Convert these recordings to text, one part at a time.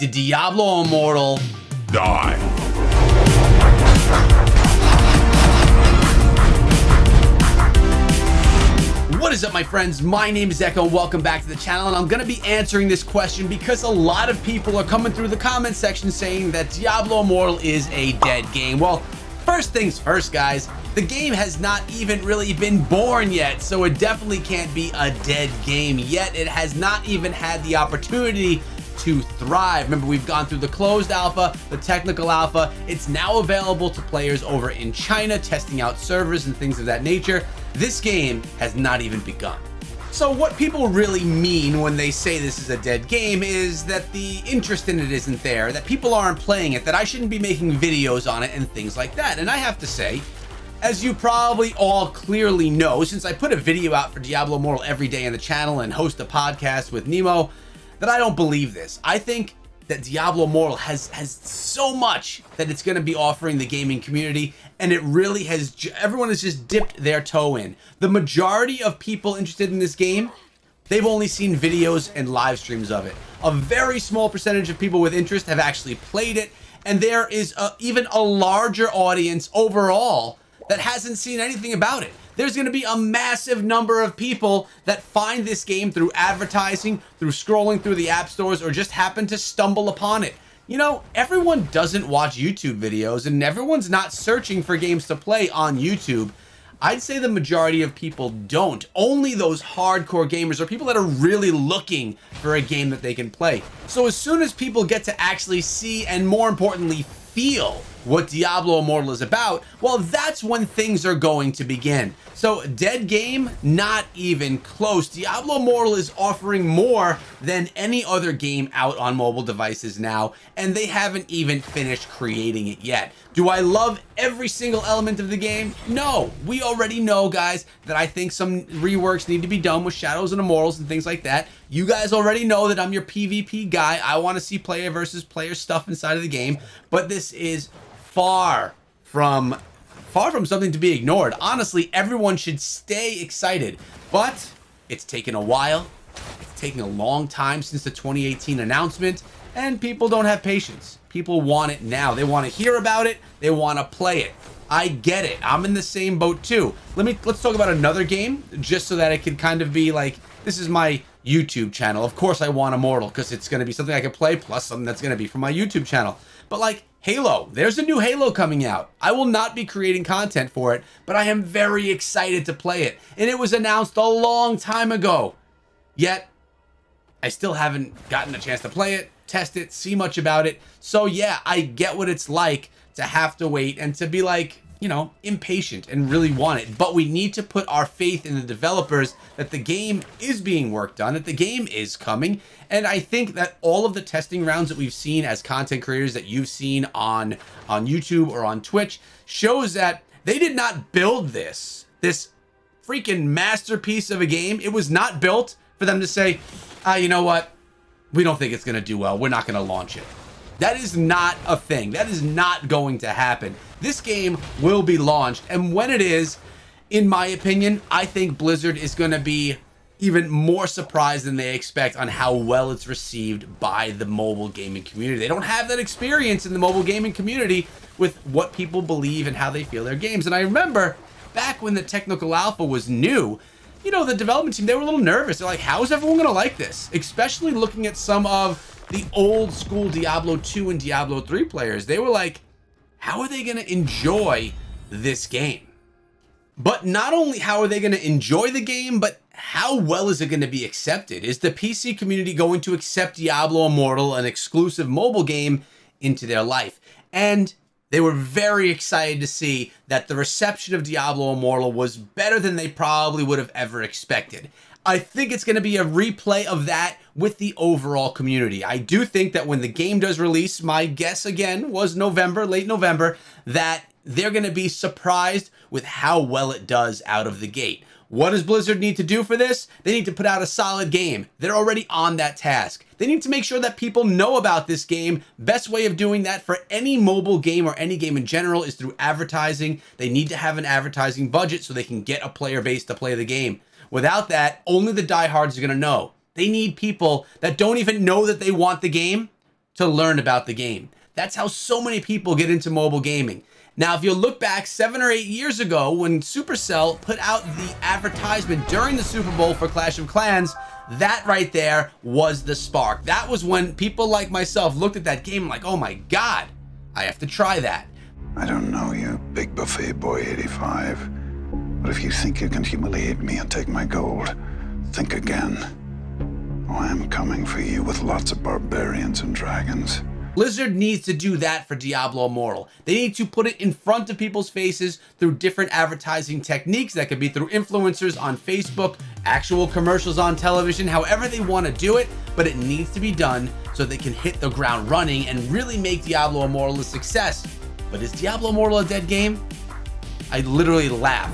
Did Diablo Immortal die? What is up, my friends? My name is Echo and welcome back to the channel, and I'm going to be answering this question because a lot of people are coming through the comment section saying that Diablo Immortal is a dead game. Well, first things first, guys, the game has not even really been born yet, so it definitely can't be a dead game yet. It has not even had the opportunity to thrive. Remember, we've gone through the closed alpha, the technical alpha. It's now available to players over in China, testing out servers and things of that nature. This game has not even begun. So what people really mean when they say this is a dead game is that the interest in it isn't there, that people aren't playing it, that I shouldn't be making videos on it and things like that. And I have to say, as you probably all clearly know, since I put a video out for Diablo Immortal every day on the channel and host a podcast with Nemo, that I don't believe this. I think that Diablo Immortal has so much that it's going to be offering the gaming community, and it really has, everyone has just dipped their toe in. The majority of people interested in this game, they've only seen videos and live streams of it. A very small percentage of people with interest have actually played it, and there is even a larger audience overall that hasn't seen anything about it. There's going to be a massive number of people that find this game through advertising, through scrolling through the app stores, or just happen to stumble upon it. You know, everyone doesn't watch YouTube videos, and everyone's not searching for games to play on YouTube. I'd say the majority of people don't. Only those hardcore gamers or people that are really looking for a game that they can play. So as soon as people get to actually see, and more importantly, feel what Diablo Immortal is about, well, that's when things are going to begin. So dead game, not even close. Diablo Immortal is offering more than any other game out on mobile devices now, and they haven't even finished creating it yet. Do I love every single element of the game? No. We already know, guys, that I think some reworks need to be done with Shadows and Immortals and things like that. You guys already know that I'm your PvP guy. I want to see player versus player stuff inside of the game, but this is far from something to be ignored. Honestly, everyone should stay excited, but it's taken a while. It's taken a long time since the 2018 announcement, and people don't have patience. People want it now. They want to hear about it. They want to play it. I get it. I'm in the same boat too. Let's talk about another game, just so that it can kind of be like, this is my YouTube channel. Of course I want Immortal, because it's going to be something I can play, plus something that's going to be for my YouTube channel. But like Halo, there's a new Halo coming out. I will not be creating content for it, but I am very excited to play it. And it was announced a long time ago. Yet, I still haven't gotten a chance to play it, test it, see much about it. So yeah, I get what it's like to have to wait and to be like, you know, impatient and really want it. But we need to put our faith in the developers that the game is being worked on, that the game is coming. And I think that all of the testing rounds that we've seen as content creators that you've seen on YouTube or on Twitch shows that they did not build this freaking masterpiece of a game. It was not built for them to say, you know what? We don't think it's going to do well. We're not going to launch it. That is not a thing. That is not going to happen. This game will be launched, and when it is, in my opinion, I think Blizzard is going to be even more surprised than they expect on how well it's received by the mobile gaming community. They don't have that experience in the mobile gaming community with what people believe and how they feel their games. And I remember back when the technical alpha was new, you know, the development team, they were a little nervous. They're like, how is everyone going to like this? Especially looking at some of the old school Diablo 2 and Diablo 3 players. They were like, how are they going to enjoy this game? But not only how are they going to enjoy the game, but how well is it going to be accepted? Is the PC community going to accept Diablo Immortal, an exclusive mobile game, into their life? And they were very excited to see that the reception of Diablo Immortal was better than they probably would have ever expected. I think it's going to be a replay of that with the overall community. I do think that when the game does release, my guess again was November, late November, that they're going to be surprised with how well it does out of the gate. What does Blizzard need to do for this? They need to put out a solid game. They're already on that task. They need to make sure that people know about this game. Best way of doing that for any mobile game or any game in general is through advertising. They need to have an advertising budget so they can get a player base to play the game. Without that, only the diehards are going to know. They need people that don't even know that they want the game to learn about the game. That's how so many people get into mobile gaming. Now, if you look back 7 or 8 years ago when Supercell put out the advertisement during the Super Bowl for Clash of Clans, that right there was the spark. That was when people like myself looked at that game like, oh my God, I have to try that. I don't know you, Big Buffet Boy 85, but if you think you can humiliate me and take my gold, think again. Oh, I'm coming for you with lots of barbarians and dragons. Blizzard needs to do that for Diablo Immortal. They need to put it in front of people's faces through different advertising techniques. That could be through influencers on Facebook, actual commercials on television, however they want to do it, but it needs to be done so they can hit the ground running and really make Diablo Immortal a success. But is Diablo Immortal a dead game? I literally laugh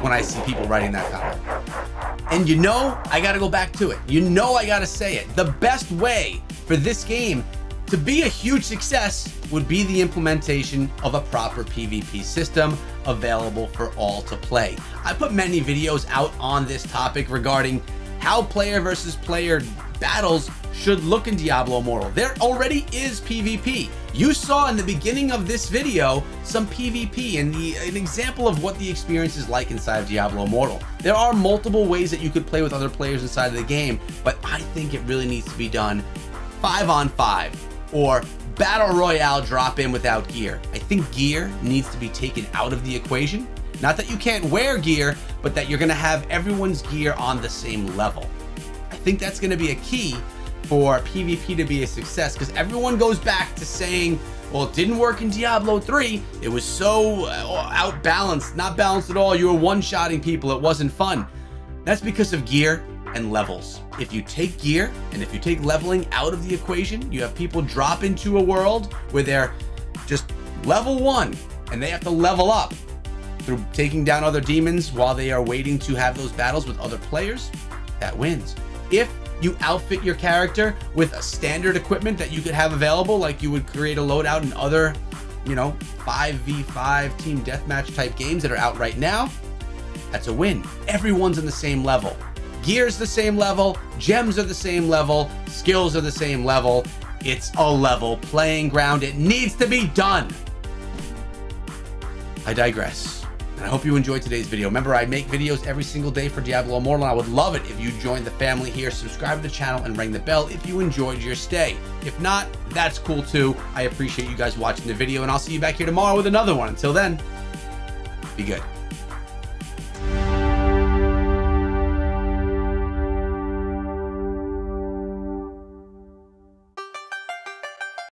when I see people writing that comment. And you know, I gotta go back to it. You know, I gotta say it. The best way for this game to be a huge success would be the implementation of a proper PvP system available for all to play. I put many videos out on this topic regarding how player versus player battles should look in Diablo Immortal. There already is PvP. You saw in the beginning of this video some PvP and an example of what the experience is like inside of Diablo Immortal. There are multiple ways that you could play with other players inside of the game, but I think it really needs to be done 5-on-5 or Battle Royale drop in without gear. I think gear needs to be taken out of the equation. Not that you can't wear gear, but that you're gonna have everyone's gear on the same level. I think that's gonna be a key for PvP to be a success, because everyone goes back to saying, well, it didn't work in Diablo 3. It was so outbalanced, not balanced at all. You were one-shotting people, it wasn't fun. That's because of gear and levels. If you take gear and if you take leveling out of the equation, you have people drop into a world where they're just level 1 and they have to level up through taking down other demons while they are waiting to have those battles with other players. That wins. If you outfit your character with a standard equipment that you could have available, like you would create a loadout in other, you know, 5v5 team deathmatch type games that are out right now, that's a win. Everyone's on the same level. Gear's the same level, gems are the same level, skills are the same level. It's a level playing ground. It needs to be done. I digress. And I hope you enjoyed today's video. Remember, I make videos every single day for Diablo Immortal, and I would love it if you joined the family here, subscribe to the channel, and ring the bell if you enjoyed your stay. If not, that's cool too. I appreciate you guys watching the video, and I'll see you back here tomorrow with another one. Until then, be good.